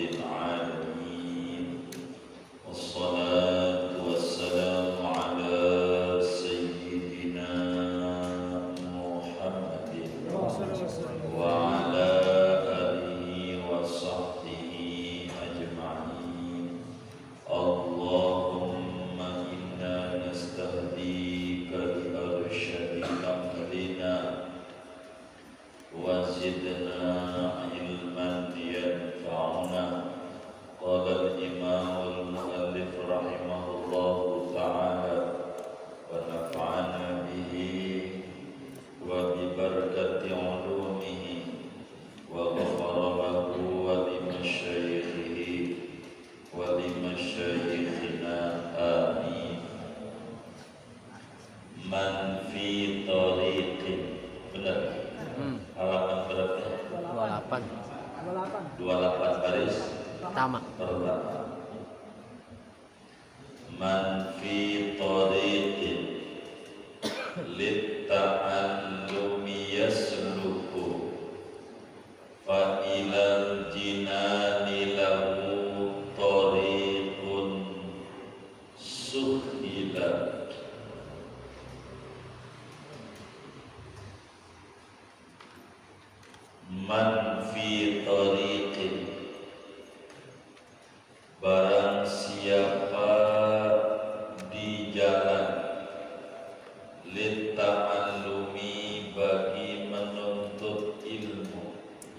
العالمين والصلاة والسلام على سيدنا محمد وعلى آله وصحبه أجمعين اللهم إنا نستهديك بأرشد أمرنا وزدنا علما ينفعنا. قال الإمام المؤلف رحمه الله تعالى ونفعنا به وببركة علومه وغفر له ولمشايخه ولمشايخنا آمين. من في طريق benar halaman berapa? 28 baris pertama. Man fi tariqin litta'allumi yasluku fa ilal jinani lahu tariqun suhila. Man fi tariqin, barang siapa di jalan, litta'allumi bagi menuntut ilmu,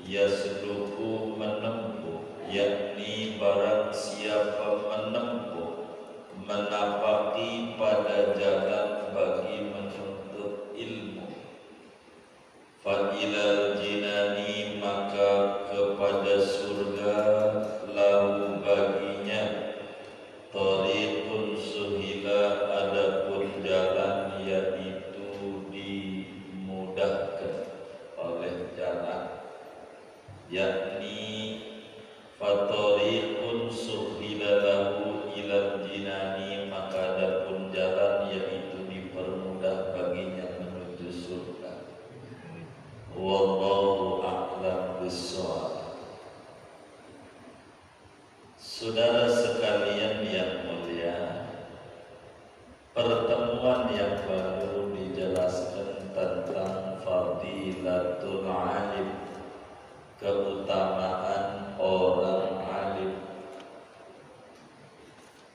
yasluku menempuh, yakni barang siapa menempuh, menapaki pada jalan bagi menuntut ilmu, fa ilal jinani maka kepada surga lahu baginya tariqun suhila adapun jalan yaitu dimudahkan oleh jalan, yakni fa tariqun suhila lahu ilal jinani maka adapun jalan yaitu dipermudah baginya menuju surga. Wallahu a'lam bishawab. Saudara sekalian yang mulia, pertemuan yang baru dijelaskan tentang fadilatul alim, keutamaan orang alim.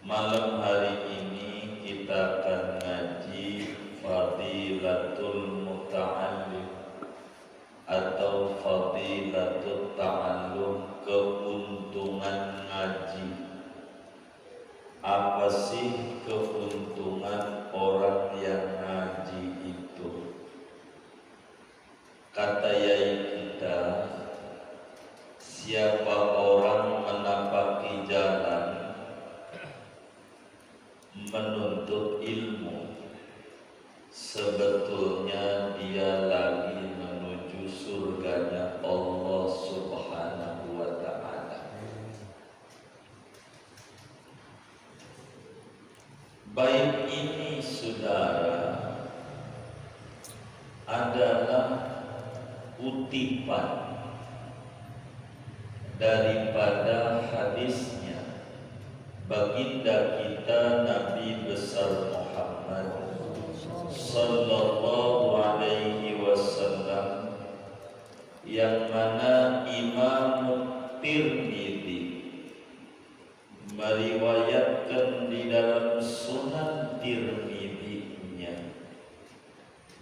Malam hari ini kita akan ngaji fadilatul muta'allim atau fadilatul ta'allum, keuntungan ngaji. Apa sih keuntungan orang yang ngaji itu? Kata yai kita, siapa orang menapaki jalan menuntut ilmu, sebetulnya dia lagi menuju surganya Allah Subhanahu wa ta'ala. Baik ini saudara adalah kutipan daripada hadisnya baginda kita Nabi besar Muhammad sallallahu alaihi wasallam, yang mana Imam Tirmidzi meriwayatkan di dalam Sunan Tirmidzi-nya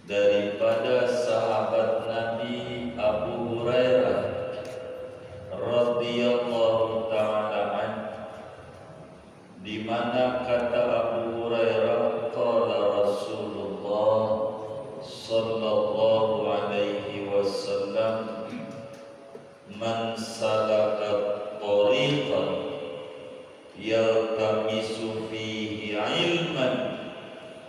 daripada sahabat Nabi Abu Hurairah radhiyallahu taala anhu, di mana kata Abu Hurairah, qala Rasulullah sallallahu alaihi wasallam, man salaka tariqan yaltamisu fihi ilman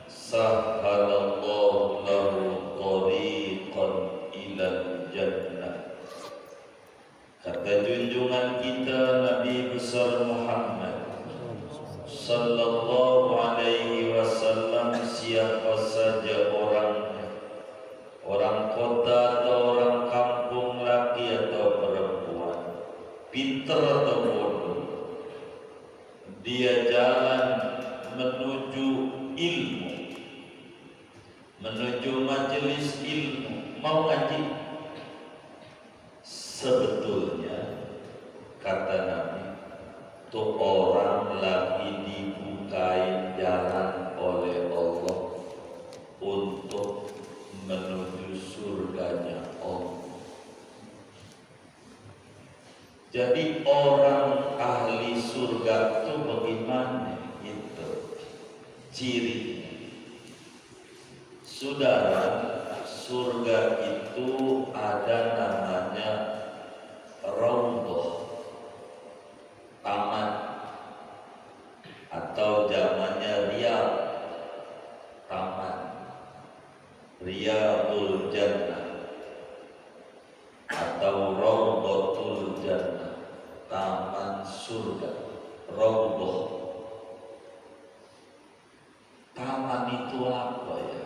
sahhalallahu lahu tariqan ilal jannah. Kata junjungan kita Nabi besar Muhammad sallallahu alaihi wasallam, siapa saja orangnya, orang kota atau orang kampung, laki atau perempuan, pintar atau bodoh, dia jalan menuju ilmu, menuju majelis ilmu, mau ngaji. Sebetulnya kata Nabi, tuh orang lagi dibukain jalan oleh Allah untuk menuju surganya Allah. Jadi orang ahli surga itu bagaimana? Itu cirinya. Saudara, surga itu ada namanya raudhah, taman, atau zamannya riyad, taman, riyadul jannah, atau raudhatul jannah, taman surga, raudhah. Taman itu apa ya?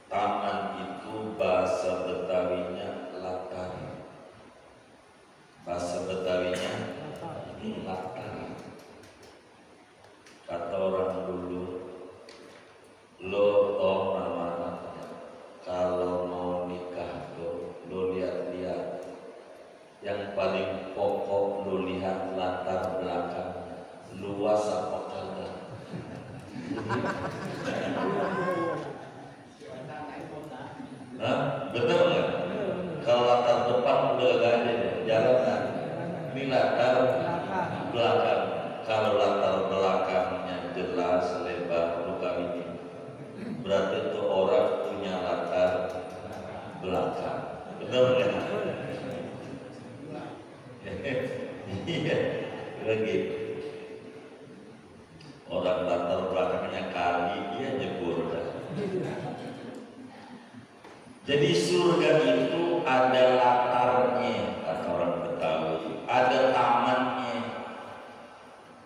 Taman itu bahasa Betawinya latar. Bahasa Betawinya latar. Kata orang dulu, lo toh nama kalau mau nikah lo lihat-lihat, yang paling pokok lo lihat latar belakangnya, luas apa kagak. Betul nggak? Kalau latar depan udah gak ada jalanan, ini latar belakang. Kalau latar belakangnya jelas lebar bukan ini, berarti itu orang punya latar belakang. Betul nggak? Iya, begitu. Orang latar belakangnya kali, dia nyebur. Jadi surga itu ada latarnya, kata orang Betawi, ada tamannya.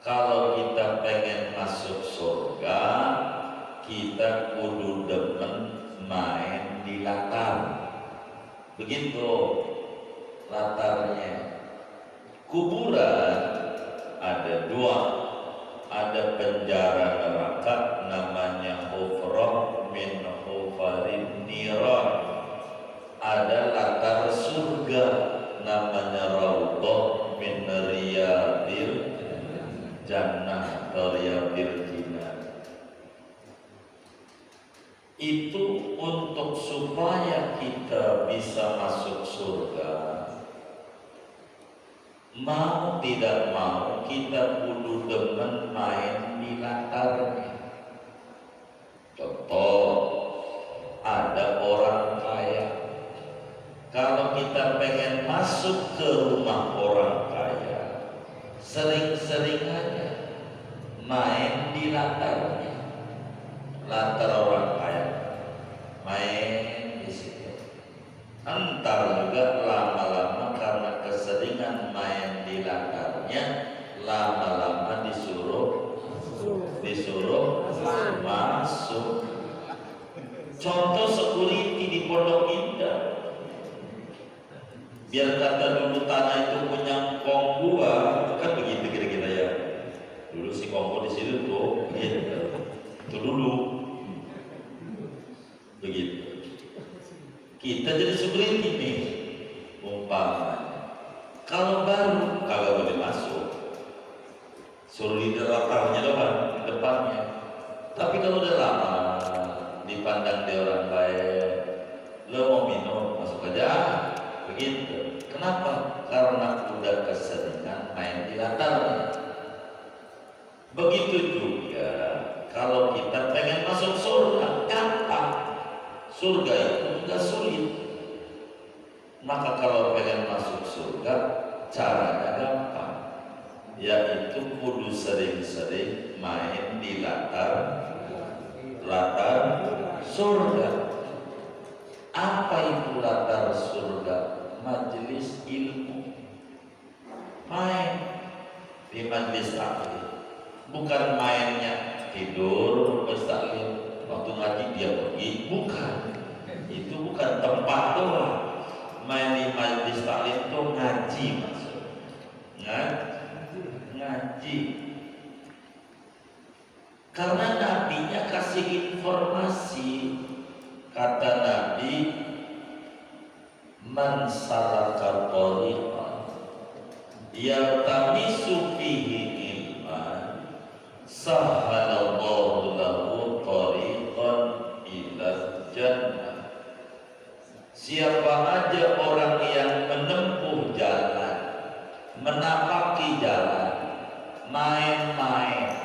Kalau kita pengen masuk surga, kita kudu demen main di latar. Begitu latarnya. Kuburan ada dua, ada penjara neraka namanya hufrah min hufarin niran. Ada latar surga namanya raudhah min riyadil jannah atau riyadil jinan. Itu untuk supaya kita bisa masuk surga, mau tidak mau kita kudu demen main di latarnya. Contoh, ada orang kaya. Kalau kita pengen masuk ke rumah orang kaya, sering-sering aja main di latarnya. Latar orang kaya, main di situ. Entar juga lama-lama karena keseringan main di latarnya, lama-lama disuruh masuk. Contoh security di Pondok Indah, biar kata dulu tanah itu punya kong gua, kan begitu kira-kira ya. Dulu si kongko di situ tuh, gitu. Itu dulu, begitu. Kita jadi security nih, umpamanya. Kalau baru kagak boleh masuk, suruh di latarnya doang, di depannya. Tapi kalau udah lama dipandang dia orang baik, lo mau minum masuk aja, begitu. Kenapa? Karena udah keseringan main di latarnya. Begitu juga kalau kita pengen masuk surga, gampang. Surga itu tidak sulit. Maka kalau pengen masuk surga, caranya gampang, yaitu kudu sering-sering main di latar surga. Apa itu latar surga? Majelis ilmu. Main di majelis taklim. Bukan mainnya tidur bertaklim, waktu ngaji dia pergi, bukan. Itu bukan tempat doang. Main di majelis taklim itu ngaji maksudnya. Ngaji. Karena nabinya kasih informasi. Kata Nabi, man salaka thariqan yaltamisu fihi ilman sahhalallahu lahu thariqan ilal jannah. Siapa aja orang yang menempuh jalan, menapaki jalan, main-main,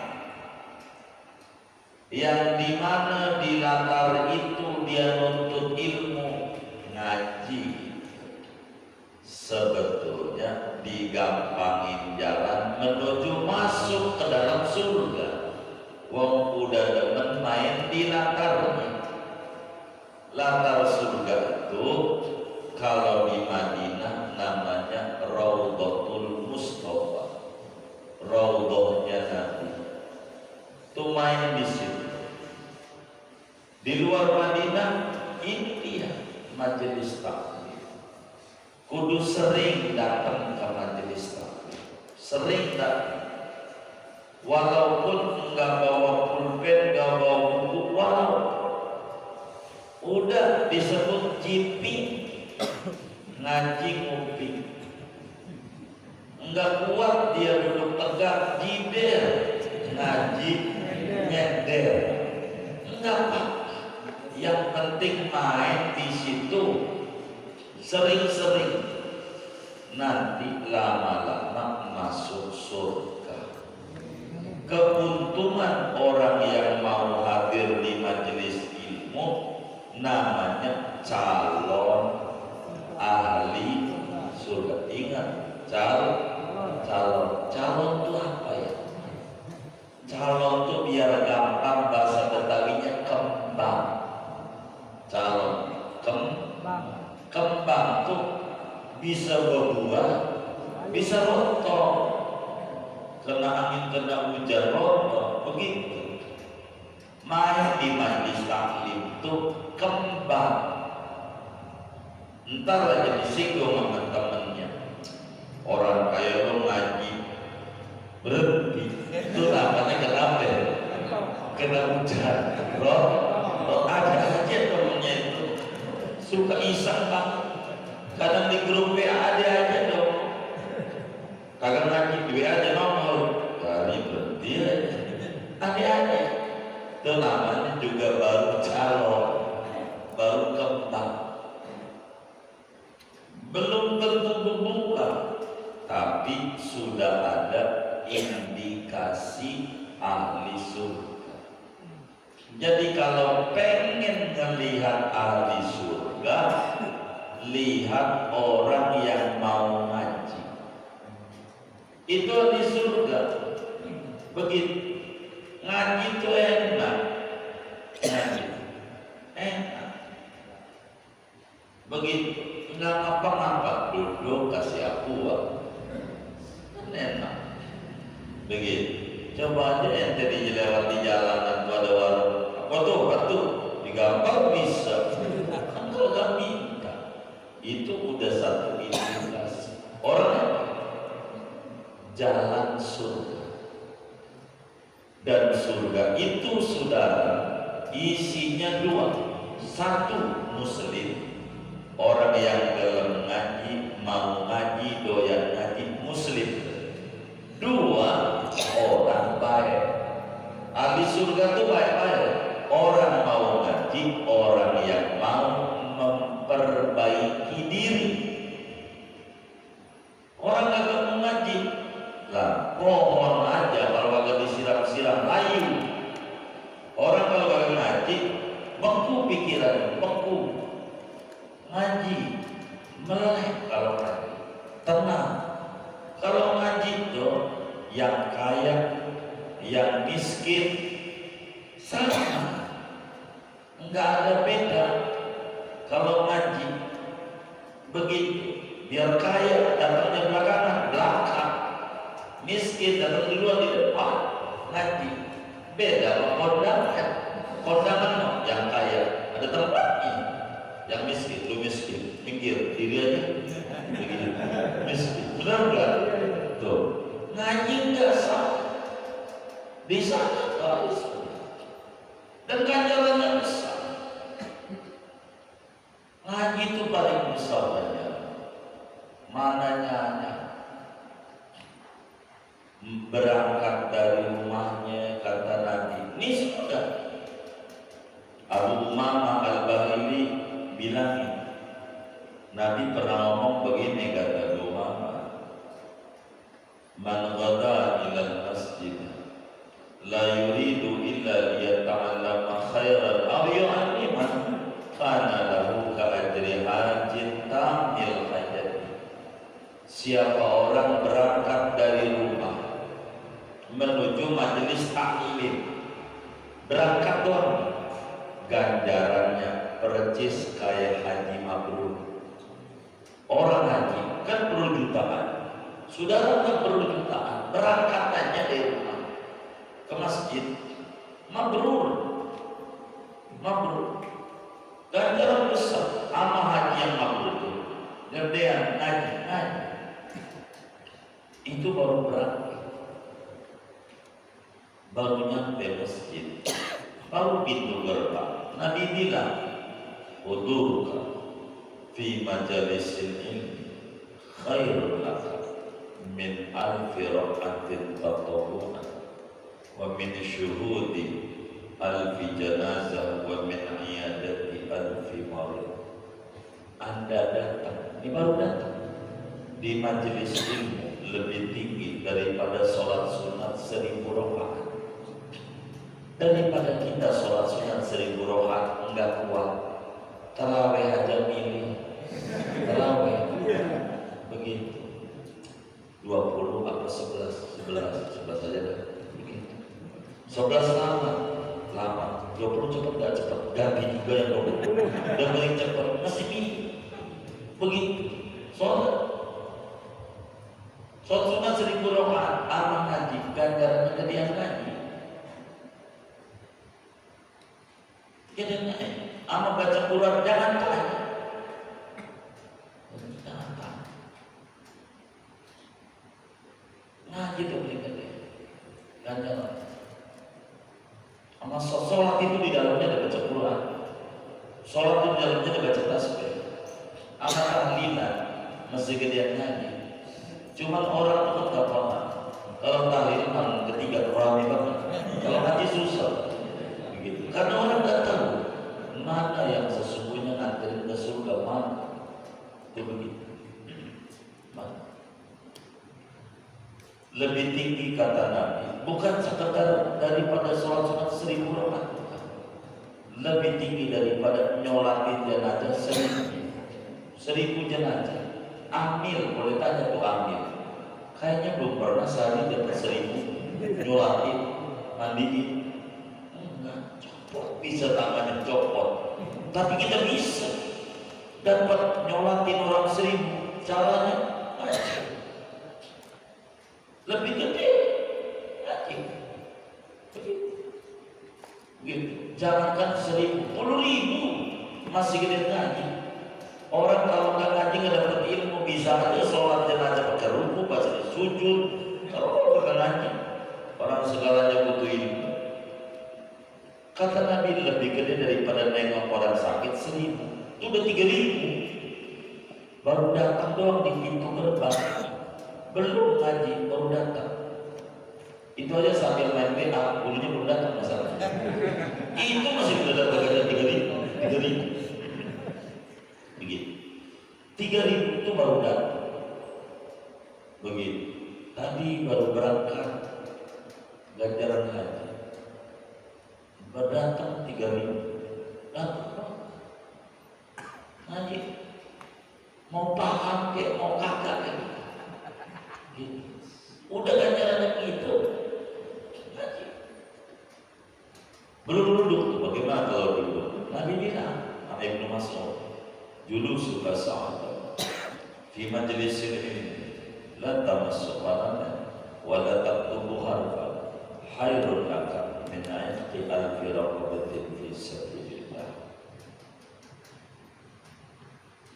yang dimana di latar itu dia nuntut ilmu, ngaji, sebetulnya digampangin jalan menuju masuk ke dalam surga. Wong udah demen main di latarnya. Latar surga itu kalau di Madinah namanya Raudhatul Mustafa, Raudhahnya Nabi. Itu main di situ. Di luar Madinah ini dia majelis taklim. Kudu sering datang ke majelis taklim, sering datang. Walaupun enggak bawa pulpen, enggak bawa buku, walau udah disebut jiping, ngaji nguping. Enggak kuat dia duduk tegak, jiber, ngaji nyender. Enggak apa, yang penting main di situ sering-sering, nanti lama-lama masuk surga. Keuntungan orang yang mau hadir di majelis ilmu namanya calon ahli surga. Ingat, calon itu apa ya? Calon itu biar gampang bahasa Betawinya kembang. Calon kembang tuh bisa berbuah, bisa rontok, kena angin, kena hujan, rontok, begitu. Main di majelis taklim tuh kembang. Ntar aja disinggung sama temennya, orang kaya lo ngaji berhenti, itu namanya kenapa? Kena hujan, lo ada aja temennya itu suka iseng banget. Kadang di grup WA ada aja dong, kagak ngaji di WA aja nomor, kali berhenti aja, ada. Itu namanya juga baru calon, baru kembang, belum tentu membuka, tapi sudah ada indikasi ahli surga. Jadi kalau pengen melihat ahli surga, lihat orang yang mau ngaji, itu ahli surga. Begitu ngaji itu enak, ngaji enak. Begitu nggak ngapa-ngapa, duduk kasih aku enak. Begitu. Coba aja ente lewat di jalanan tuh ada warung, apa tuh batu digampar bisa, kan kalau nggak minta, itu udah satu indikasi orang jalan surga. Dan surga itu saudara isinya dua, satu muslim, orang yang gelem ngaji, mau ngaji, doyan ngaji, muslim. Dua, orang baik. Ahli surga itu baik-baik. Orang mau ngaji, orang yang mau memperbaiki diri. Orang kagak mau ngaji, lah pohon aja kalau kagak disiram-siram layu. Orang kalau kagak ngaji, bengku pikiran, bengku. Ngaji melek kalau ngaji, tenang. Kalau ngaji tuh yang kaya, yang miskin sama, nggak ada beda. Kalau ngaji begitu, biar kaya datangnya belakang, miskin datang duluan di depan. Ngaji beda kondangan, kondangan yang kaya ada tempatnya, yang miskin lu miskin, pinggir diri aja, begini miskin, benar nggak? Tuh ngaji nggak salah, bisa nggak? dan ganjarannya besar. Ngaji itu paling besar ganjaran. Mananya hanya berangkat dari rumahnya, kata Nabi, ini sudah Abu Umamah Al-Bahili bilang, Nabi pernah ngomong begini, kata Abu Umamah, man ghada ila al-masjid la yuridu illa liyata'allama khairan aw yu'alliman kana lahu ka'ajri hajin tamil hajat. Siapa orang berangkat dari rumah menuju majelis taklim, berangkat doang, ganjarannya percis kayak haji mabrur. Orang haji kan perlu jutaan, saudara kan perlu jutaan, berangkatannya dari rumah ke masjid, mabrur, ganjaran besar. Ama haji yang mabrur itu, gedean haji, itu baru berangkat, baru nyampe masjid, baru pintu gerbang. Nabi bilang, hudurka fi majalisil ilmi khairul laka min alfi rak'atin tatawwu'an wa min syuhudi alfi janazah wa min iyadati alfi marid. Anda datang, ini baru datang di majelis ilmu lebih tinggi daripada sholat sunat 1000 rakaat. Daripada kita sholat sunat 1000 rakaat enggak kuat, tarawih aja milih, tarawih begitu 20 apa 11 aja dah begitu. 11 lama 20 cepat gak cepat, ganti juga yang 20 dan paling cepat masih begitu. Sholat sunat 1000 rakaat aman haji, ganjarannya jadi yang haji. Jangan ama baca Quran, jangan tanya. Ngaji tuh berikan dia. Ganjaran. Ama sholat itu di dalamnya ada baca Quran. Sholat itu di dalamnya ada baca tasbih. Ama tahlilan masih gedean ngaji. Cuman orang itu nggak paham. Kalau tahlil kan ketiga rame banget. Kalau ngaji susah. Begitu. Karena orang nggak tahu mana yang sesungguhnya nganterin ke surga, mana itu begitu. Lebih tinggi kata Nabi, bukan sekedar daripada sholat sunat 1000 rakaat, lebih tinggi daripada nyolatin jenazah 1000 jenazah. Amil, boleh tanya tuh amil, kayaknya belum pernah sehari dapat 1000 nyolatin, mandiin. Bisa tangannya copot, tapi kita bisa dapat nyolatin orang 1000. Caranya lebih gede lagi. Begitu. Jangankan 1000, 10.000 masih gede ngaji. Orang kalau nggak ngaji nggak dapat ilmu, bisa aja sholat jenazah pakai ruku, baca sujud. Kalau nggak ngaji, orang segalanya butuh ilmu. Kata Nabi, lebih gede daripada nengok orang sakit 1000. Itu udah 3000. Baru datang doang di pintu gerbang, belum ngaji, baru datang. Itu aja sambil main WA, gurunya belum datang masalahnya. Itu masih udah datang aja 3000. Begitu. 3000 itu baru datang. Begitu. Tadi baru berangkat ganjaran haji. Berdatang 3000, datang ngaji, mau paham kayak mau kakak kayak gitu. Udah ganjarannya gitu, ngaji. Belum duduk, bagaimana kalau duduk? Nabi bilang, Ibnu Mas'ud, julusuka sa'atan fi majlisil ilmi la tamassu qalaman wa la taktubu harfan khairun laka min ayati alfi raqabatin fi sabilillah.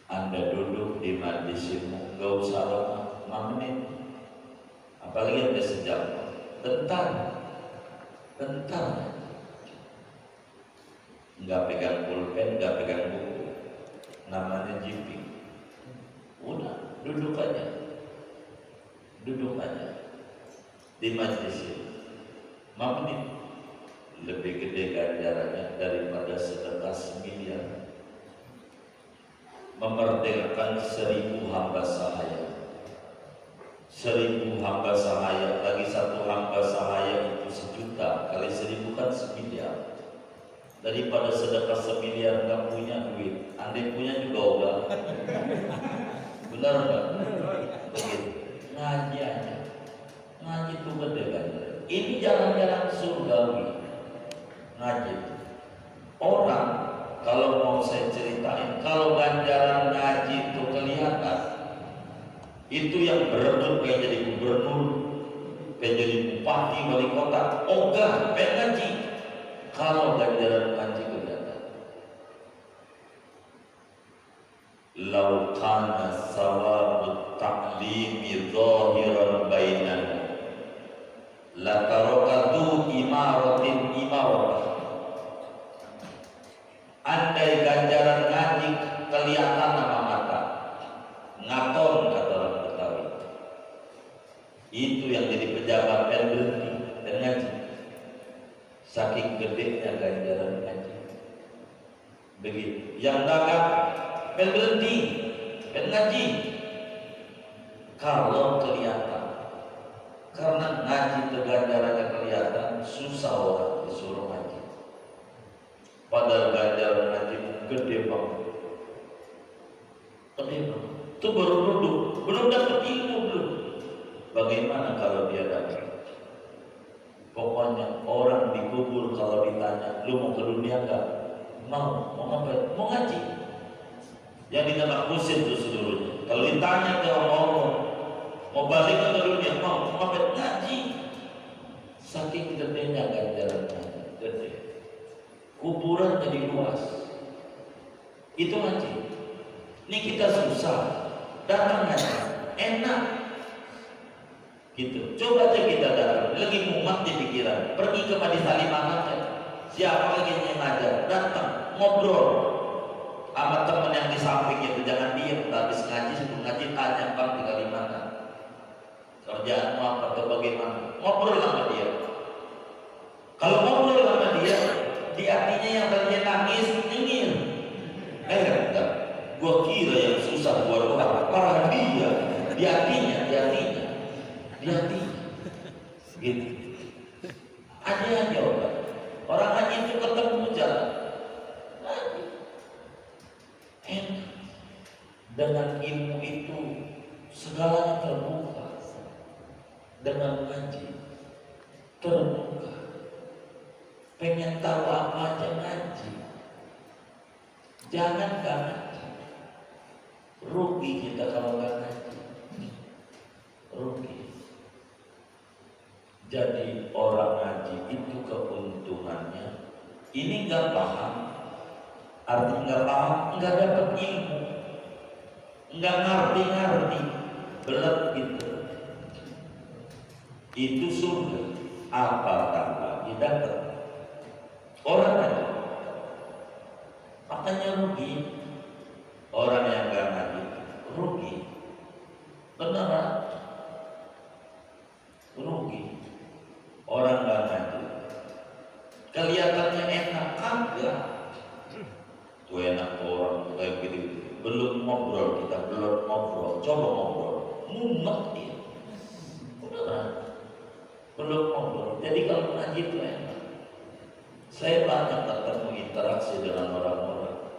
Anda duduk di majlis ilmu, gak usah lama, 5 menit, apalagi ada sejam, bentar. nggak pegang pulpen, nggak pegang buku, namanya jipi. Udah, duduk aja di majelis ini. 5 menit lebih gede ganjarannya daripada sedekah 1 miliar. Memerdekakan 1000 hamba sahaya. 1000 hamba sahaya lagi 1 hamba sahaya itu 1 juta kali 1000 kan 1 miliar. Daripada sedekah 1 miliar nggak punya duit, andai punya juga udah. Benar nggak? Begitu. Ngaji aja. Ngaji itu gede kan? Ini jalan-jalan surgawi. Ngaji. Orang kalau mau saya ceritain, kalau ganjaran ngaji itu kelihatan, itu yang berebut pengen jadi gubernur, pengen jadi bupati, wali kota, ogah, pengen ngaji. Kalau ganjaran ngaji kelihatan. Lau kana sawabut ta'limi zahiran bainana la tarakatu imaratin imaratah. Andai ganjaran ngaji kelihatan sama mata, ngaton kata orang Betawi, itu yang jadi pejabat dan berhenti dan ngaji. Saking gedenya ganjaran ngaji. Begitu. Yang dagang dan berhenti dan ngaji. Kalau kelihatan, karena ngaji itu ganjarannya kelihatan, susah orang disuruh ngaji. Padahal ganjaran ngaji gede banget. Gede banget. Itu baru duduk, belum dapat ilmu belum. Bagaimana kalau dia dapat? Pokoknya orang dikubur kalau ditanya, lu mau ke dunia enggak? Mau ngapain? Mau ngaji. Yang ditembak kusir itu seluruhnya. Kalau ditanya ke orang mau balik ke dunia, mau ngapain? Ngaji. Saking gedenya ganjaran ngaji, gede. Kuburan jadi luas. Itu ngaji. Ini kita susah, datang ngaji, enak. Gitu. Coba aja kita datang, lagi mumat di pikiran, pergi ke Majelis Alimah aja. Siapa lagi yang ngajar, datang, ngobrol sama teman yang di samping itu, jangan diem. Habis ngaji, sebelum ngaji tanya, Bang tinggal di mana? Kerjaanmu apa atau bagaimana? Ngobrol sama dia. Kalau ngobrol sama dia, di hatinya yang tadinya nangis, nyengir. Enggak, gua kira yang susah buat orang, parah dia. Di hatinya. Gitu. Ada orang. Orang ngaji itu ketemu jalan. Ngaji. Enak. Dengan ilmu itu segalanya terbuka. Dengan ngaji terbuka. Pengen tahu apa aja ngaji. Jangan gak ngaji. Rugi kita kalau gak ngaji. Rugi. Jadi orang ngaji itu keuntungannya, ini nggak paham, artinya nggak paham, nggak dapat ilmu, nggak ngerti, berat gitu. Itu surga, apatah lagi dapat. Orang ngaji, makanya rugi. Orang yang nggak ngaji rugi, beneran rugi. Orang nggak ngaji, kelihatannya enak, kagak. Tuh enak orang kayak gitu. Belum ngobrol, kita belum ngobrol, coba ngobrol, mumet dia. Beneran, belum ngobrol. Jadi kalau ngaji itu enak. Saya banyak ketemu interaksi dengan orang-orang.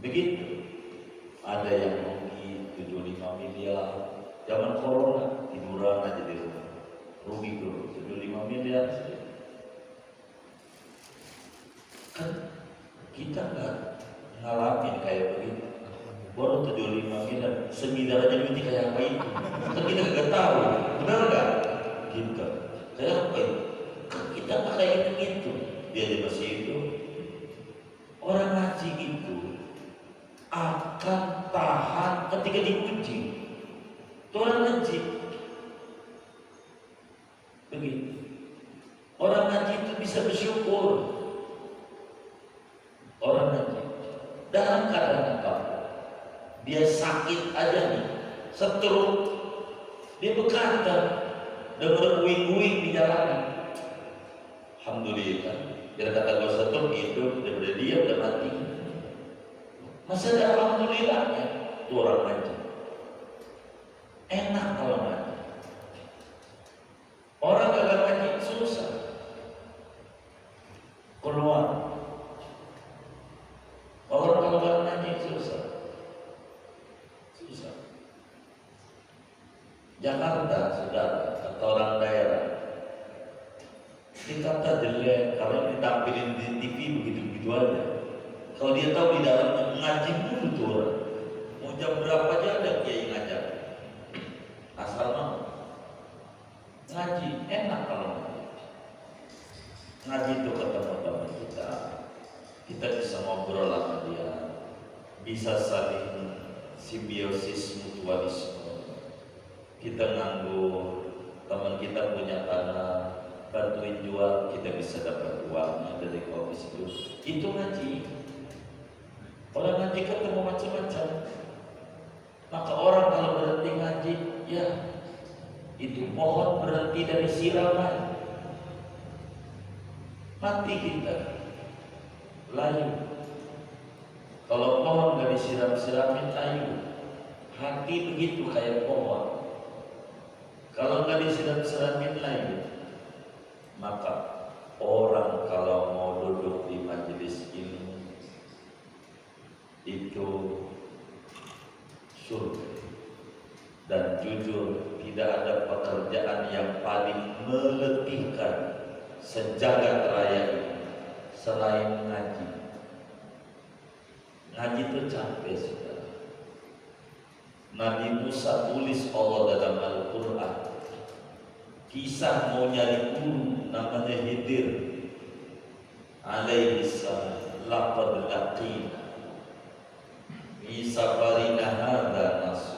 Begitu. Ada yang rugi 75 miliar. Zaman corona tiduran aja di rumah. Rugi dulu 75 miliar. Kan kita nggak ngalamin kayak begitu. Baru 75 miliar, 9 aja duitnya kayak apa itu? Kan kita nggak tahu, benar nggak? Gitu. Kayak apa itu? Kan kita nggak kayak gitu. Dia di masih itu. Orang ngaji itu akan tahan ketika diuji. Itu orang ngaji. Begitu. Orang ngaji itu bisa bersyukur. karena apa? Dia sakit aja nih, stroke, dia berkata, dengar uing-uing di jalanan. Alhamdulillah, biar kata gue stroke hidup, daripada dia udah mati. Masa ada alhamdulillahnya? Tuh orang ngaji. Enak kalau ngaji. Orang gak ngaji susah. Keluar. Orang kalau gak ngaji susah. Susah. Jakarta sudah atau orang daerah dikata jelek kalau ditampilin di TV begitu-begitu aja. Kalau dia tahu di dalamnya ngaji dulu tuh orang. Mau jam berapa aja ada kiai ngajar. Asal mau ngaji enak kalau ngaji. Ngaji itu ketemu teman kita. Kita bisa ngobrol sama dia, bisa saling simbiosis mutualisme. Kita nganggur, teman kita punya tanah, bantuin jual, kita bisa dapat uangnya dari kopi itu. Itu ngaji. Orang ngaji ketemu macam-macam. Maka orang kalau berhenti ngaji, ya itu pohon berhenti dari siraman, mati kita, layu. Kalau pohon gak disiram-siramin layu, hati begitu kayak pohon. Kalau nggak disiram-siramin layu, maka orang kalau mau duduk di majelis ilmu itu surga. Dan jujur, tidak ada pekerjaan yang paling meletihkan sejagat raya ini selain ngaji. Ngaji itu capek, saudara. Nabi Musa tulis Allah dalam Al-Quran, kisah mau nyari guru namanya Khidir alaihi salam. Laqad laqina fi safarina hadza nasr.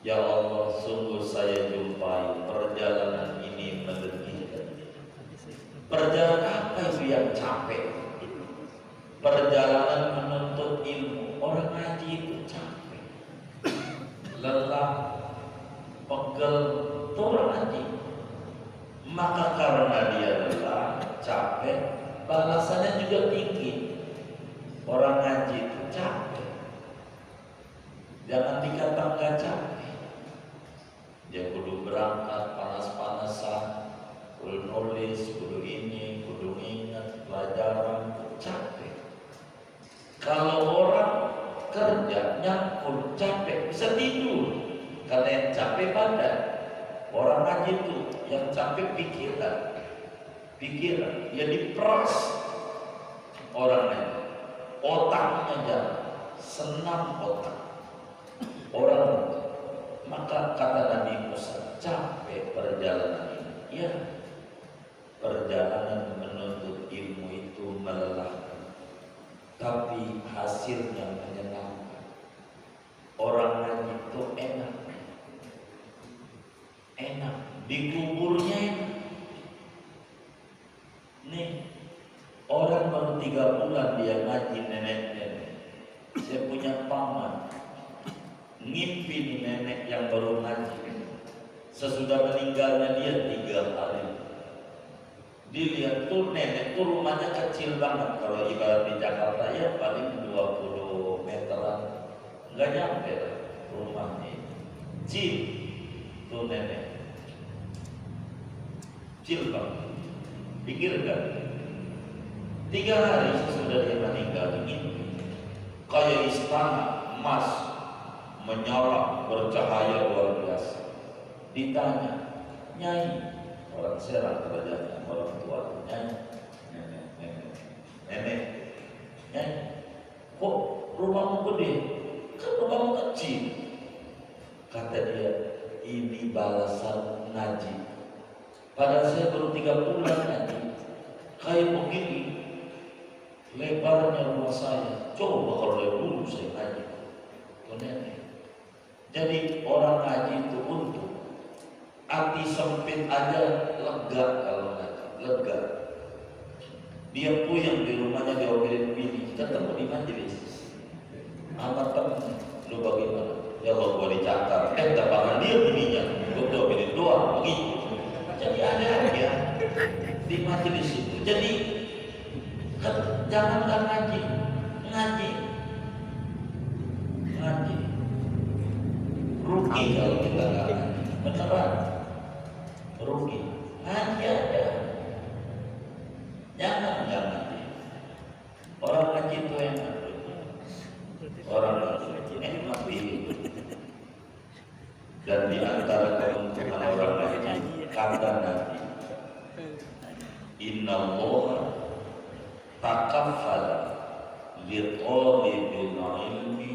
Ya Allah, sungguh saya jumpai perjalanan ini meletihkan. Perjalanan apa itu yang capek? Perjalanan menuntut ilmu. Orang ngaji itu capek, lelah, pegel, itu orang ngaji. Maka karena dia lelah, capek, balasannya juga tinggi. Orang ngaji itu capek. Jangan dikata nggak capek. Dia kudu berangkat panas-panasan, kudu nulis, kudu ini, kudu ingat pelajaran, capek. Kalau orang kerja nyangkul capek, bisa tidur karena yang capek badan. Orang ngaji itu yang capek pikiran, ya diperas orang ngaji, otaknya jalan, senam otak orang ngaji. Maka kata Nabi Musa, capek perjalanan ini. Ya, perjalanan menuntut ilmu itu melelahkan, tapi hasilnya menyenangkan. Orang ngaji itu enak, di kuburnya enak. Nih, orang baru 3 bulan dia ngaji nenek-nenek. Saya punya paman, ngimpi nih nenek yang baru ngaji. Sesudah meninggalnya dia 3 hari, dilihat tuh nenek tuh rumahnya kecil banget. Kalau ibarat di Jakarta ya paling 20 meteran, nggak nyampe rumahnya. Cil tuh nenek, cil banget. Pikirkan, 3 hari sesudah dia meninggal ini kayak istana emas, menyala bercahaya luar biasa. Ditanya, Nyai, orang Serang kerajaan, orang tua, nenek, kok rumahmu gede? Kan rumahmu kecil. Kata dia, ini balasan ngaji. Padahal saya baru 3 bulan ngaji. Kayak begini lebarnya rumah saya. Coba kalau dari dulu saya ngaji. Nenek. Jadi orang ngaji itu untuk hati sempit aja lega. Kalau ngaji lega. Dia puyeng di rumahnya diomelin bini, ketemu di majelis. Amat temen, lu bagaimana? Ya kalau gua dicatat, tapangan dia bininya, gua udah bini doang begitu. Jadi ada aja di majelis itu. Jadi jangankan ngaji, rugi kalau kita nggak ngaji, beneran rugi. Ngaji aja, jangan ngaji. Orang ngaji itu enak, orang ngaji enak itu. Dan di antara keuntungan orang ngaji, kata Nabi, Inna Allah takaffala liqalibil ilmi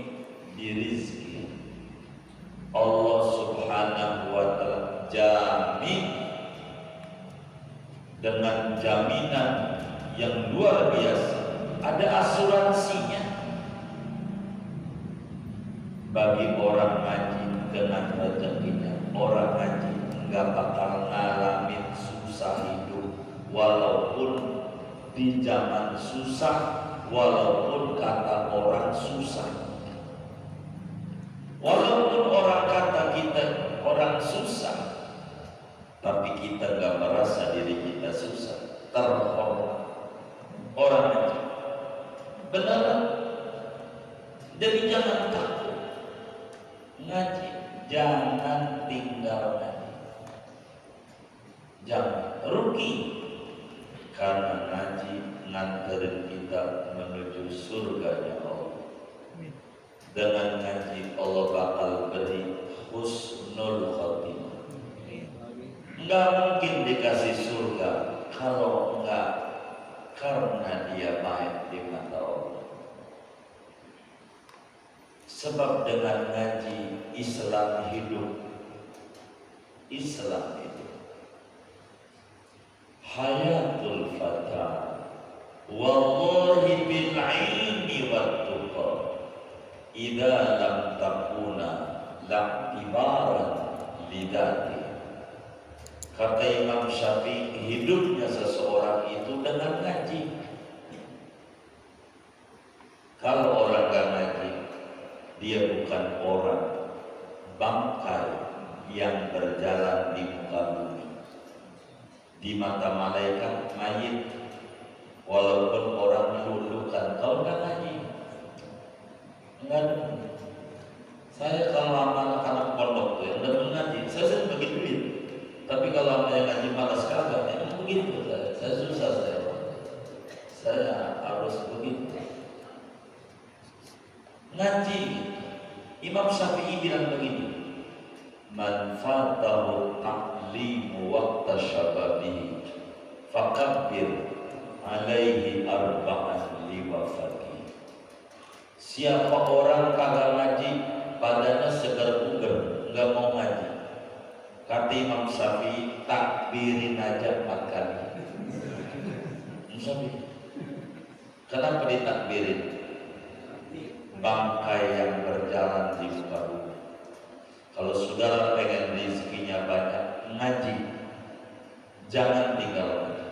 birizki. Allah subhanahu wa ta'ala jamin dengan jaminan yang luar biasa, ada asuransinya bagi orang ngaji dengan rezekinya. Orang ngaji enggak bakal ngalamin susah hidup, walaupun di zaman susah, walaupun kata orang susah. Walaupun orang kata kita orang susah, tapi kita nggak merasa diri kita susah, terhormat. Orang aja beneran. Jadi jangan takut ngaji, jangan tinggal ngaji, jangan rugi, karena ngaji nganterin kita menuju surganya Allah. Dengan ngaji Allah bakal beri husnul khotimah. Enggak mungkin dikasih surga kalau enggak karena dia baik di mata Allah. Sebab dengan ngaji Islam hidup, Islam hidup. Hayatul fata wallahi bil ilmi wat tuqa idza lam takuna la'tibaran lidati. Kata Imam Syafi'i, hidupnya seseorang itu dengan ngaji. Kalau orang gak ngaji, dia bukan orang, bangkai yang berjalan di muka bumi. Di mata malaikat mayit, walaupun orang meluluhkan, kalau gak ngaji. Enggak. Saya kalau sama anak-anak pondok tuh yang udah mengaji, saya sering bagi duit. Tapi kalau sama yang ngaji malas kagak, emang begitu. Saya susah saya harus begitu. Ngaji. Imam Syafi'i bilang begini, man fatahu ta'limu waqta syababihi fakabbir alaihi arba'an liwafati. Siapa orang kagak ngaji, badannya segar bugar, nggak mau ngaji, kata Imam Syafi'i, takbirin aja 4 kali. Kenapa ditakbirin? Bangkai yang berjalan di muka bumi. Kalau saudara pengen rezekinya banyak, ngaji, jangan tinggal ngaji.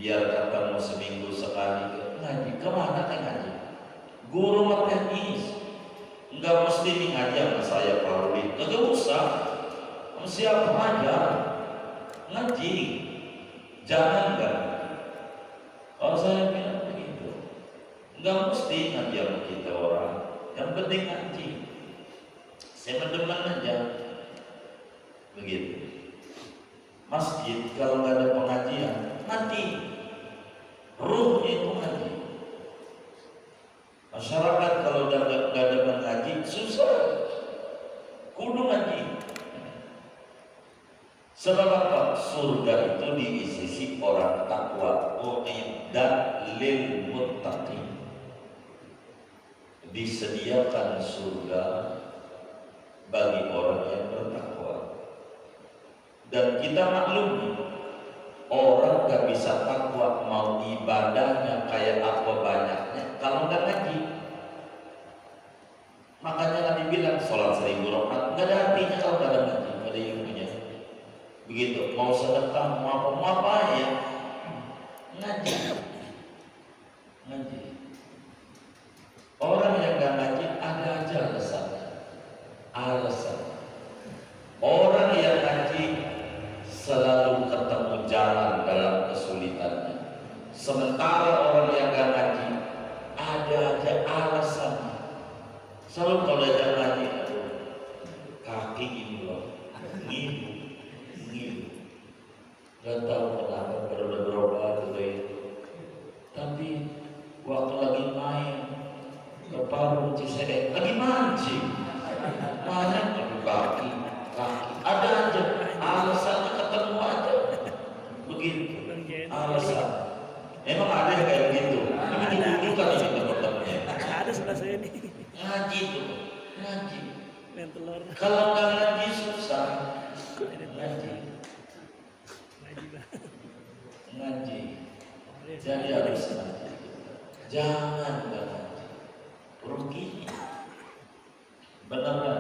Biar ketemu seminggu sekali ngaji, kemana kan ngaji? Guru mah teknis, nggak mesti nih ngaji sama saya Pak Rudi, nggak usah, siapa aja ngaji, jangan kan? Kalau saya bilang begitu, nggak mesti ngaji sama kita orang, yang penting ngaji. Saya mendemen aja, begitu. Masjid kalau nggak ada pengajian mati, ruhnya itu ngaji. Masyarakat kalau udah gak ada mengaji susah, kudu ngaji. Sebab apa? Surga itu diisi orang takwa. Uiddat lil muttaqin. Disediakan surga bagi orang yang bertakwa. Dan kita maklum, orang gak bisa takwa mau ibadahnya kayak apa banyaknya kalau nggak ngaji. Makanya Nabi bilang sholat 1000 rakaat nggak ada artinya kalau nggak ada ngaji, nggak ada ilmunya. Begitu mau sedekah mau apa ya ngaji, ngaji. itu, ngaji. Kalau nggak ngaji susah. Ngaji. Jadi harus ngaji. Jangan nggak ngaji. Ruginya. Benar.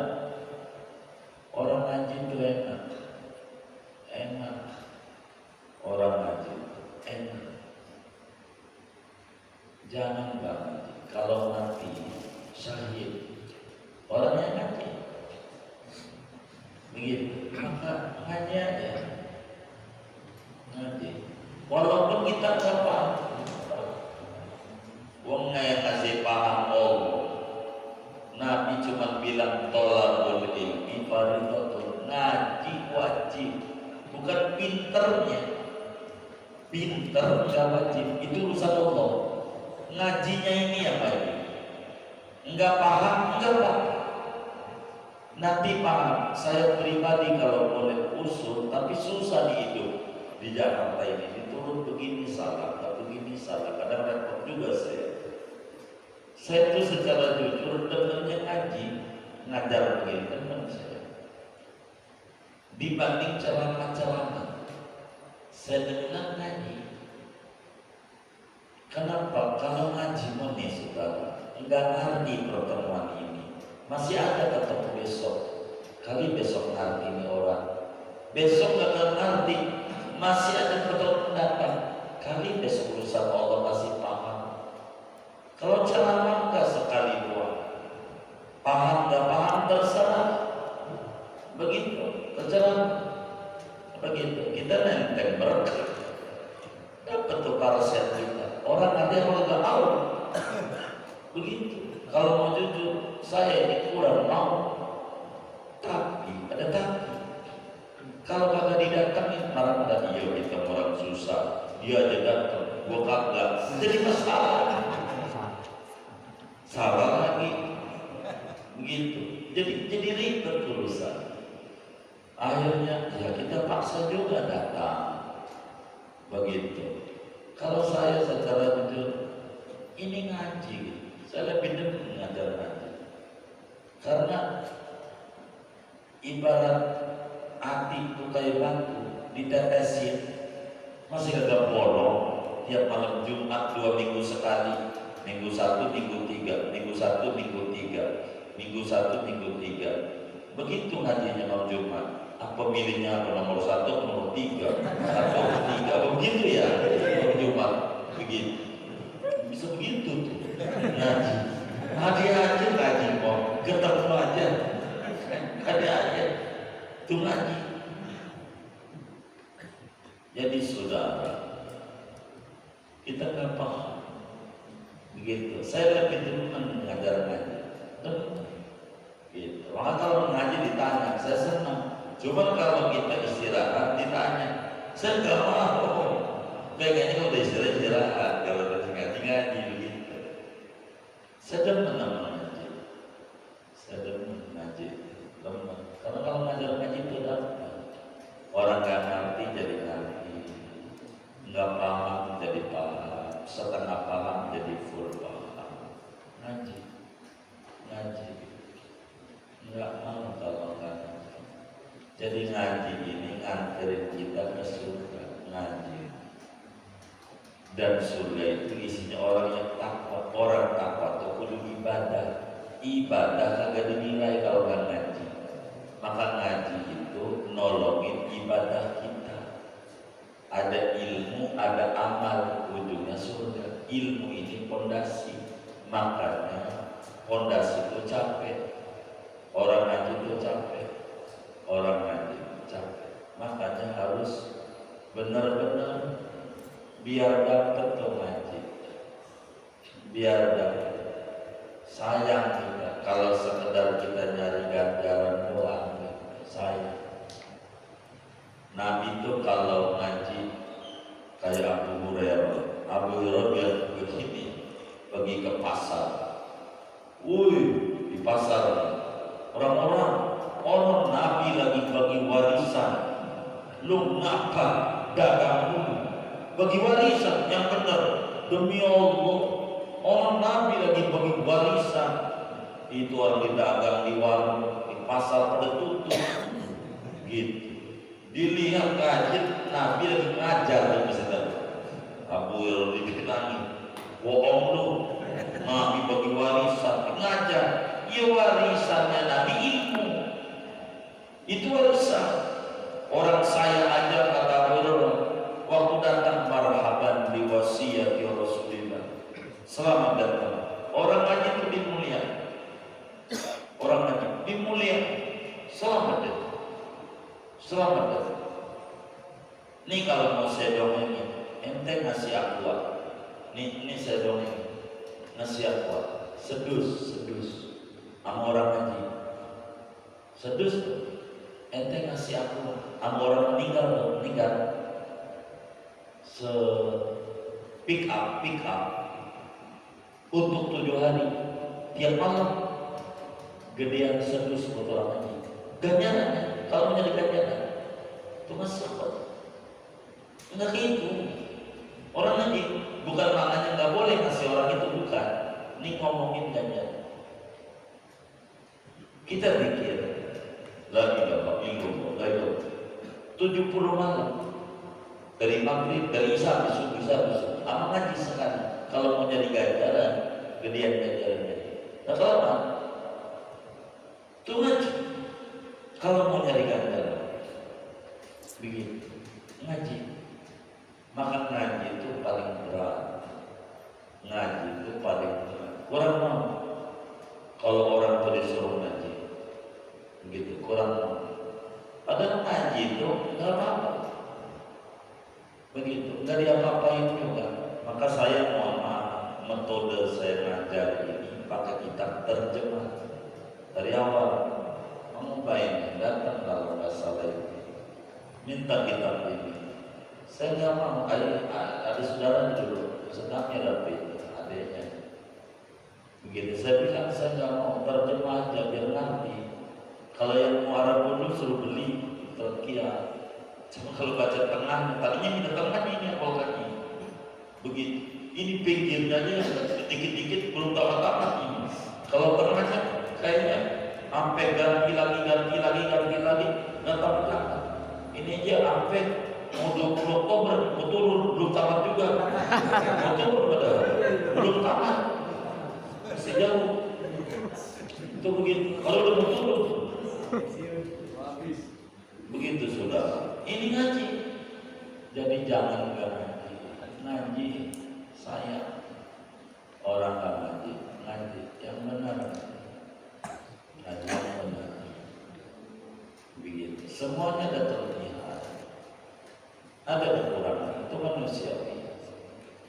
Orang ngaji itu enak. Orang ngaji enak. Jangan nggak ngaji. Kalau mati syahid, orangnya ngaji. Begitu. Maka ngaji aja. Ngaji. Walaupun kita nggak paham. Wong yang kasih paham Nabi cuma bilang tolakul ilmi fardhatun, ngaji wajib, bukan pinternya. Pinter nggak wajib, itu urusan Allah. Ngajinya ini apa ini? Enggak paham, enggak paham. Nanti paham. Saya pribadi kalau boleh usul, tapi susah di hidup di Jakarta ini. Diturun begini salah, begini salah. Kadang repot juga saya. Saya itu secara jujur dengarnya ngaji, ngajar begini teman saya. Dibanding ceramah-ceramah, saya dengar ngaji. Kenapa? Kalau ngaji nih saudara, enggak ngerti pertemuan ini. Masih ada ketemu besok. Kali besok ngerti ini orang. Besok enggak ngerti, masih ada pertemuan datang. Kali besok urusan Allah masih paham. Kalau ceramah enggak sekali dua, paham enggak paham terserah. Begitu, ceramah. Begitu, kita nenteng berkah. Dapat tuh paraset kita. Orang ada yang nggak tahu. Begitu. Kalau mau jujur, saya ini kurang mau. Tapi ada tapi. Kalau kagak didatangin, marah dan iya kita orang susah. Dia aja datang, gua kagak. Jadi masalah. Salah lagi. Begitu. Jadi ribet urusan. Akhirnya ya kita paksa juga datang. Begitu. Kalau saya secara jujur, ini ngaji, saya lebih demen mengajar ngaji. Karena ibarat hati itu kayak batu, ditetesin, masih agak bolong. Tiap malam Jumat 2 minggu sekali, minggu 1, minggu 3, minggu 1, minggu 3, minggu 1, minggu 3. Begitu ngajinya malam Jumat. Apa milihnya apa nomor 1, nomor 3, atau 3, begitu ya, nomor Jumat, begitu, bisa begitu tuh, ngaji, aja ngaji kok, ketemu aja, ada aja, tuh ngaji. Jadi saudara, kita nggak paham, begitu. Saya lebih demen mengajar ngaji, gitu. Maka kalau ngaji ditanya, saya senang. Cuma kalau kita istirahat ditanya, saya nggak mau. Kayaknya udah istirahat, kalau udah ngaji begitu. Saya demen ngaji, saya demen ngaji, demen. Karena kalau ngajar ngaji itu dapat. Orang nggak ngerti jadi ngerti, nggak paham jadi paham, setengah paham jadi full paham. Ngaji, nggak mau kalau nggak. Jadi ngaji ini nganterin kita ke surga, ngaji. Dan surga itu isinya orang yang takwa. Orang takwa itu kudu ibadah. Ibadah kagak dinilai kalau nggak ngaji. Maka ngaji itu nolongin ibadah kita. Ada ilmu, ada amal, ujungnya surga. Ilmu ini pondasi. Makanya pondasi itu capek. Orang ngaji itu capek. Orang ngaji capek, makanya harus benar-benar biar dapat tuh ngaji, biar dapat. Sayang kita kalau sekedar kita nyari ganjaran doang, sayang. Nabi itu kalau ngaji kayak Abu Hurairah biar begini, pergi ke pasar, di pasar orang-orang Nabi lagi bagi warisan, lu ngapa dagang dulu? Bagi warisan yang benar demi Allah. Orang Nabi lagi bagi warisan, Itu orang di dagang, di warung, di pasar pada tutup. Gitu. Dilihat kajian Nabi lagi ngajar di masjid. Abu Hurairah dibilangi, bohong lu. Nabi bagi warisan, ngajar. Ya warisannya Nabi ilmu. Itu warisan. Orang saya aja kata Abu Hurairah, waktu datang marhaban di wasiyati Rasulullah. Selamat datang. Orang ngaji itu dimulia. Orang ngaji dimulia. Selamat datang. Selamat datang. Ini kalau mau saya dongengin, ente ngasih aqua. Ini saya dongengin. Ngasih aqua. Sedus. Sama orang ngaji. Sedus. Ente ngasih aqua. Sama orang meninggal. Pick up untuk 7 hari. Tiap malam gedean sedus buat orang ngaji. Ganjarannya kalau menjadi ganjaran itu masih apa? Enggak gitu. Orang ngaji bukan maknanya nggak boleh ngasih orang itu, bukan. Ini ngomongin ganjaran. Kita pikir lagi dapat minggu, lagi 70 malam dari maghrib, dari isya besok, sama ngaji sekali. Kalau mau jadi ganjaran, gedean ganjarannya. Nah kalau apa? Itu ngaji. Kalau mau nyari ganjaran, begitu ngaji. Maka ngaji itu paling berat. Ngaji itu paling berat. Kurang mau. Kalau orang itu disuruh ngaji, begitu kurang mau. Padahal ngaji itu nggak apa-apa. Begitu, nggak diapa-apain juga. Maka saya mohon maaf, metode saya ngajar ini pakai kitab terjemah dari awal. Kamu bayangin datang kalau nggak salah ini, minta kitab ini. Saya nggak mau. Ada saudara dulu sedangnya rapi adanya. Begitu saya bilang saya nggak mau, terjemah aja biar ngerti. Kalau yang mau Arab dulu suruh beli terkia. Cuma kalau baca tengah, tadinya minta tengah ini apa lagi? Begitu. Ini pinggirnya aja dikit-dikit belum tamat ini. Kalau tengahnya kayaknya sampai ganti lagi, nggak tamat. Ini aja sampai mau 20 Oktober, betul belum tamat juga. Betul belum tamat. Masih jauh. Itu begitu. Kalau udah betul, begitu saudara. Ini ngaji. Jadi jangan nggak ngaji. Ngaji saya orang nggak ngaji yang benar. Ngaji yang benar. Begitu. Semuanya ada terlihat. Ada kekurangan itu manusiawi.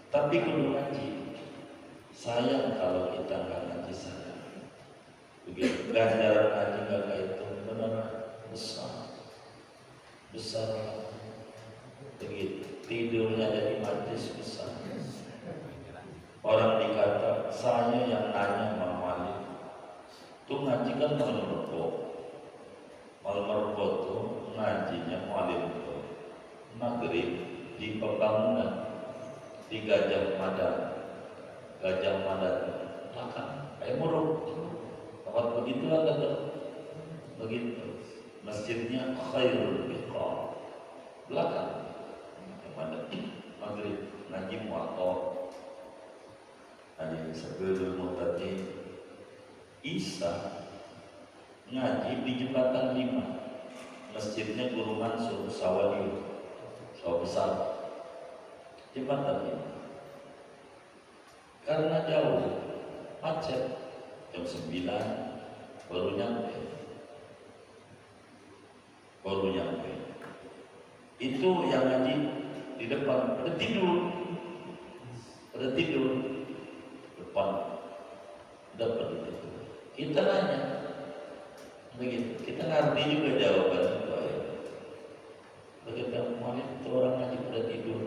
Tapi kudu ngaji. Sayang kalau kita nggak ngaji sayang. Begitu. Ganjaran ngaji nggak kayak itu benar besar begitu. Tidurnya jadi majlis besar. Orang dikata saya yang nanya Mang Malik tuh ngaji kan malam merko tuh ngajinya Malik tuh maghrib di pembangunan di Gajah Mada belakang kayak muruk tempat begitulah kata begitu. Masjidnya Khairul Biqa belakang pada maghrib ngaji muator ada sebelum mutati Isa ngaji di jembatan 5 masjidnya Guru Mansur sawah besar jembatan 5 karena jauh macet jam 9 baru nyampe itu yang ngaji di depan pada tidur depan dapat itu kita nanya begitu kita ngerti juga jawaban itu ya. Begitu Malik itu orang ngaji pada tidur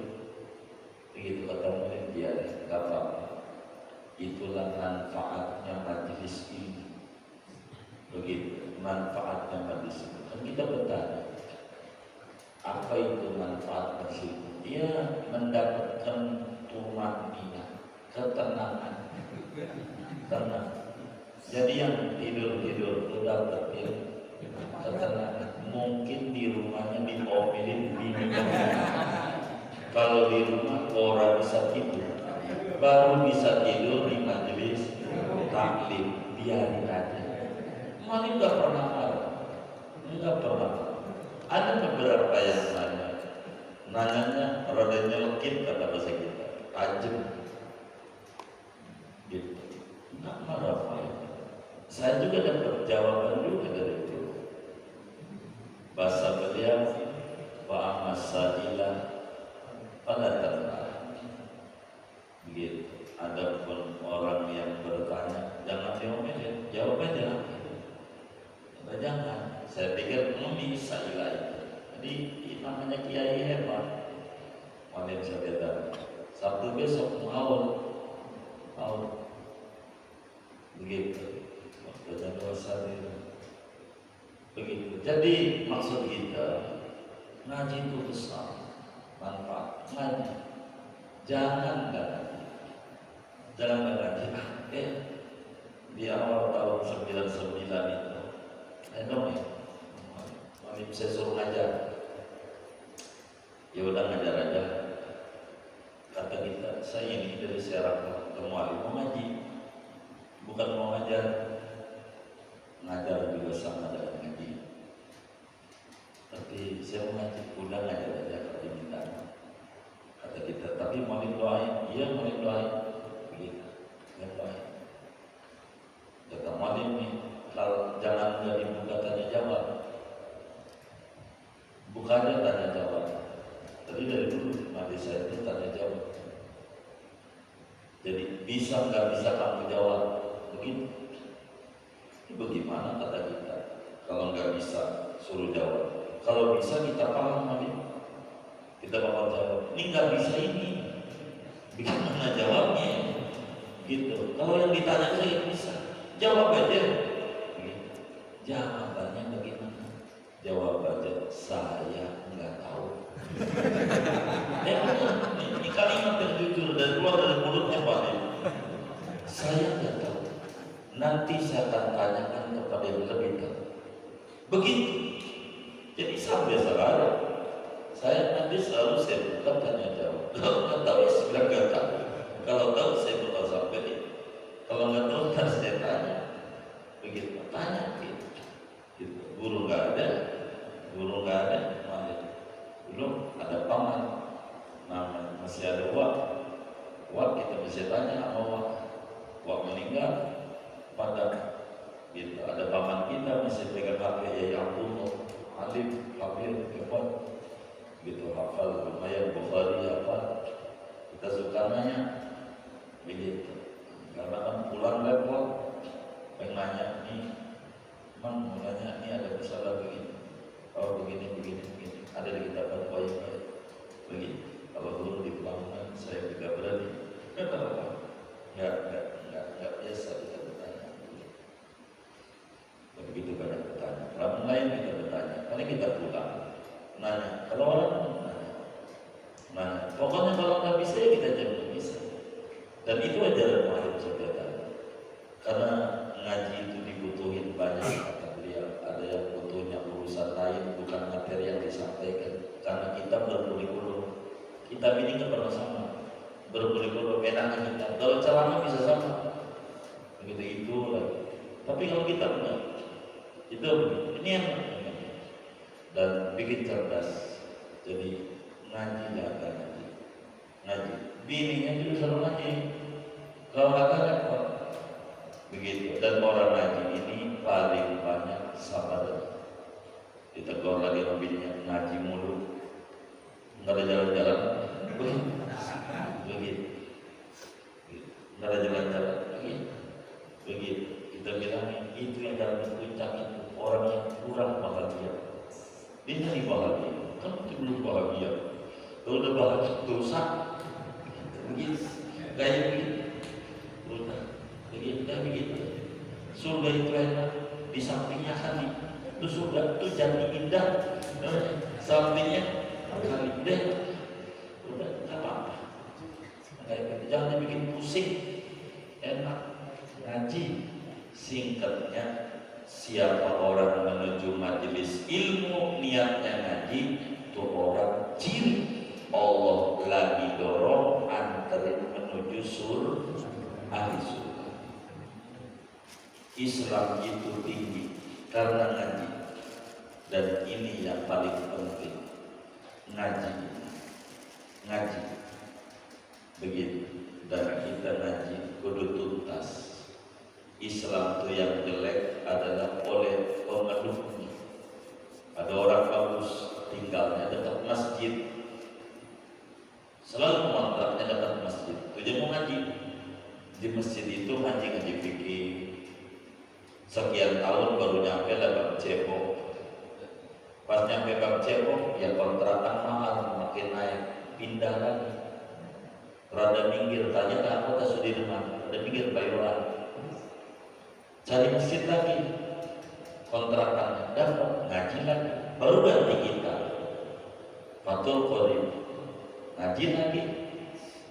begitu kata Malik dia nggak apa-apa itulah manfaatnya majelis ini begitu manfaatnya majelis ini kan kita bertanya apa itu manfaat majelis dia mendapatkan tumanina ketenangan tenang Jadi yang tidur udah terpil, mungkin di rumahnya diomelin bini. Kalau di rumah orang bisa tidur, baru bisa tidur di majelis taklim, biarin aja. Mali nggak pernah marah, nggak pernah. Ada beberapa yang nanyanya rada nyelkit kata bahasa kita, tajam, gitu. Nggak marah. Saya juga dapat jawaban juga dari itu. Bahasa beliau, wa amasaila pada tenang. Begitu. Adapun orang yang bertanya, jangan diomelin, jawab aja. Jangan. Saya pikir bisa itu. Jadi namanya kiai hebat. Malam saya Sabtu besok mau begitu. Waktunya dosa begitu. Jadi maksud kita ngaji itu besar manfaat. Ngaji jangan ngaji. Di awal tahun 99 itu Mami saya suruh ngajar. Ya udah ngajar aja. Kata kita, saya ini dari Serang ke Mualim mau ngaji, bukan mau ngajar. Ngajar juga sama dengan ngaji. Tapi saya mau ngaji, udah ngajar aja kalau diminta. Kata kita, tapi mau doain, iya mau doain. Begitu, ya doain. Kata Mualim nih, kalau jangan nggak dibuka tanya jawab, bukannya tanya jawab. Tadi dari dulu mati saya itu tanya jawab. Jadi bisa nggak bisa kamu jawab begitu. Ini bagaimana kata kita? Kalau nggak bisa suruh jawab. Kalau bisa kita paham lagi. Kita bakal jawab. Ini nggak bisa ini. Bagaimana jawabnya? Gitu. Kalau yang ditanya saya bisa jawab aja. Jawabannya bagaimana? Jawab aja, saya nggak tahu. Ini kalimat yang jujur dan keluar dari mulutnya Pak. Saya nggak tahu. Nanti saya akan tanyakan kepada yang lebih tahu. Begitu. Jadi sampai sekarang saya nanti selalu saya buka tanya jawab. Kalau nggak tahu ya sudah nggak tahu. Kalau tahu saya bakal sampai. Kalau nggak tahu kan saya tanya. Begitu tanya gitu. Guru nggak ada, malah belum ada paman, nah masih ada wak kita bisa tanya sama wak meninggal, pada gitu ada paman kita masih pegang HP ya Abdul Alif Habib hebat, gitu hafal lumayan Bukhari apa, kita suka nanya, begitu, karena kan pulang lewat, pengen nanya nih. Mau nanya, ini ada kesalahan begini, oh begini, ada di kitab al-Qayyim begini. Kalau dulu di Pelabuhan saya tidak berani, nggak biasa kita bertanya. Begitu banyak bertanya. Orang lain kita bertanya, paling kita pulang nanya. Kalau orang nanya, pokoknya kalau nggak bisa ya kita jangan bisa. Dan itu ajaran Muhammad SAW. Karena ngaji itu dibutuhin banyak. Ada yang butuhnya urusan lain, bukan materi yang disampaikan. Karena kita berpuluh-puluh, kita ini kan pernah sama, berpuluh-puluh enaknya kita. Kalau caranya bisa sama, begitu itu lagi. Tapi kalau kita enggak, itu ini yang dan bikin cerdas. Jadi ngaji ya kan ngaji. Bininya juga selalu ngaji. Kalau nggak repot. Begitu. Dan orang ngaji ini paling banyak sabar. Ditegur lagi mobilnya ngaji mulu, nggak ada jalan-jalan, begitu, nggak ada jalan-jalan, begitu. Kita bilang itu yang dalam puncak itu orang yang kurang bahagia. Dia nyari bahagia, kan itu belum bahagia. Kalau udah bahagia dosa, begitu, kayak begitu, udah, begitu. Surga itu enak, di sampingnya kali itu surga itu jadi indah, sampingnya kali deh, udah nggak apa-apa. Jangan bikin pusing, enak ngaji, Singkatnya, siapa orang menuju majelis ilmu niatnya ngaji, itu orang ciri Allah lagi dorong anterin menuju ahli surga. Islam itu tinggi karena ngaji, dan ini yang paling penting, ngaji begitu. Dan kita ngaji kudu tuntas. Islam itu yang jelek adalah oleh pengeluhnya. Ada orang bagus tinggalnya dekat masjid, selalu kontraknya dekat masjid. Dia mau ngaji di masjid itu, ngaji fikih. Sekian tahun baru nyampe lah Bang Cebok. Pas nyampe Bang Cebok, ya kontrakan mahal, makin naik, pindah lagi. Rada minggir, tanya ke anggota Sudirman, rada minggir Bayoran. Cari masjid lagi, kontrakannya dapat, ngaji lagi, baru ganti kita Fatul Qorib, ngaji lagi,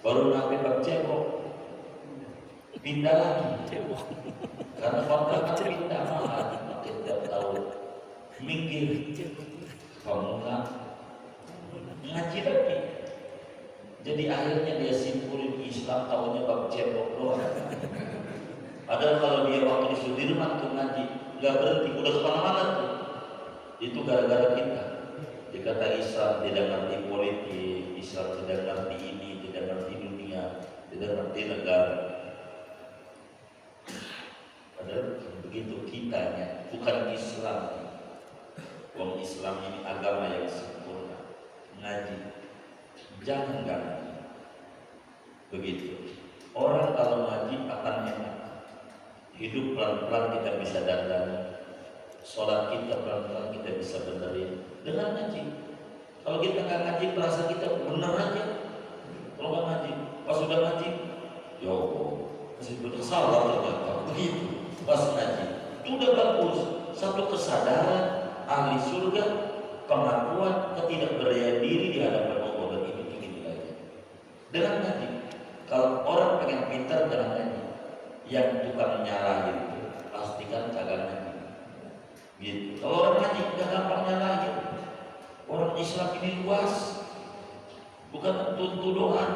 baru nabi Bang Cebok, pindah lagi karena kontrakan pindah mahal, makin tiap tahun minggir, pemula ngaji lagi. Jadi akhirnya dia simpulin Islam tahunya Bang Cebok doang. Padahal kalau dia waktu di Sudirman tuh ngaji, nggak berhenti, udah kemana-mana tuh. Itu gara-gara kita. Dikata Islam tidak ngerti politik, Islam tidak ngerti ini, tidak ngerti dunia, tidak ngerti negara. Padahal begitu kitanya, bukan Islam. Wong Islam ini agama yang sempurna. Ngaji, jangan nggak ngaji. Begitu. Orang kalau ngaji akan enak. Hidup pelan-pelan kita bisa dandan, sholat kita pelan-pelan kita bisa benerin dengan ngaji. Kalau kita nggak ngaji, perasaan kita bener aja. Kalau nggak ngaji, pas sudah ngaji, ya Allah, masih salah ternyata. Begitu, pas ngaji, itu udah bagus. Satu kesadaran ahli surga, pengakuan ketidakberdayaan diri di hadapan Allah, dan itu tinggi aja. Dengan ngaji, kalau orang pengen pintar dengan ngaji. Yang tukang nyalahin itu pastikan kagak ngaji. Gitu. Kalau orang ngaji udah gampang nyalahin. Orang Islam ini luas, bukan tentu doang,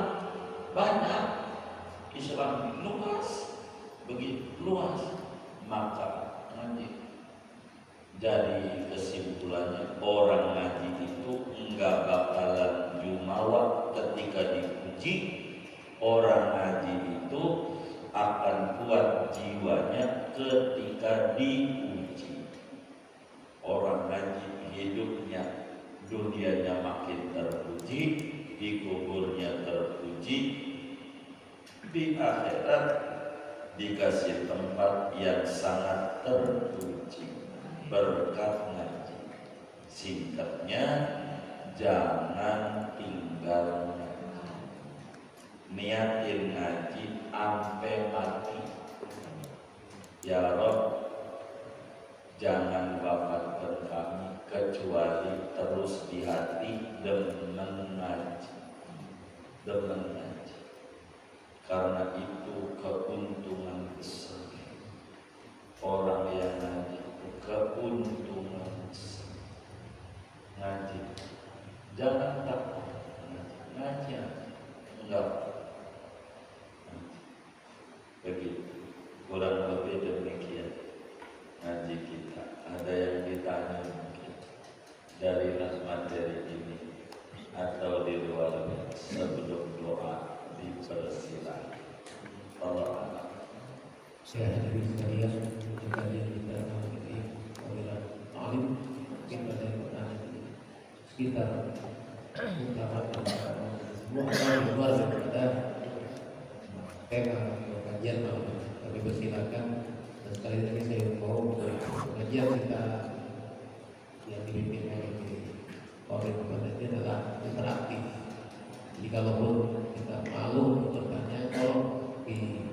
banyak. Islam ini luas, begitu luas, maka ngaji. Jadi kesimpulannya, orang ngaji itu enggak bakalan jumawa ketika dipuji. Orang ngaji itu akan kuat jiwanya ketika diuji. Orang ngaji hidupnya, dunianya makin terpuji, di kuburnya terpuji, di akhirat dikasih tempat yang sangat terpuji berkat ngaji. Singkatnya, jangan tinggal ngaji. Niatin ngaji sampai mati. Ya Rob, jangan wafatkan kami kecuali terus di hati demen ngaji. Demen ngaji. Karena itu keuntungan besar. Orang yang ngaji itu keuntungan besar. Ngaji, jangan takut ngaji. Enggak. Begitu, kurang lebih demikian ngaji kita. Ada yang ditanya mungkin dari materi ini atau di luarnya, sebelum doa dipersilakan. Allah. Saya hadirin sekalian, juga yang kita hormati Fadilatul Alim, kita dari sekitar utara semua orang luar kita tema kajian malam. Kami persilakan, dan sekali lagi saya mau kajian kita yang dipimpin oleh kepada ini adalah interaktif. Jadi kalaupun kita malu bertanya, kalau di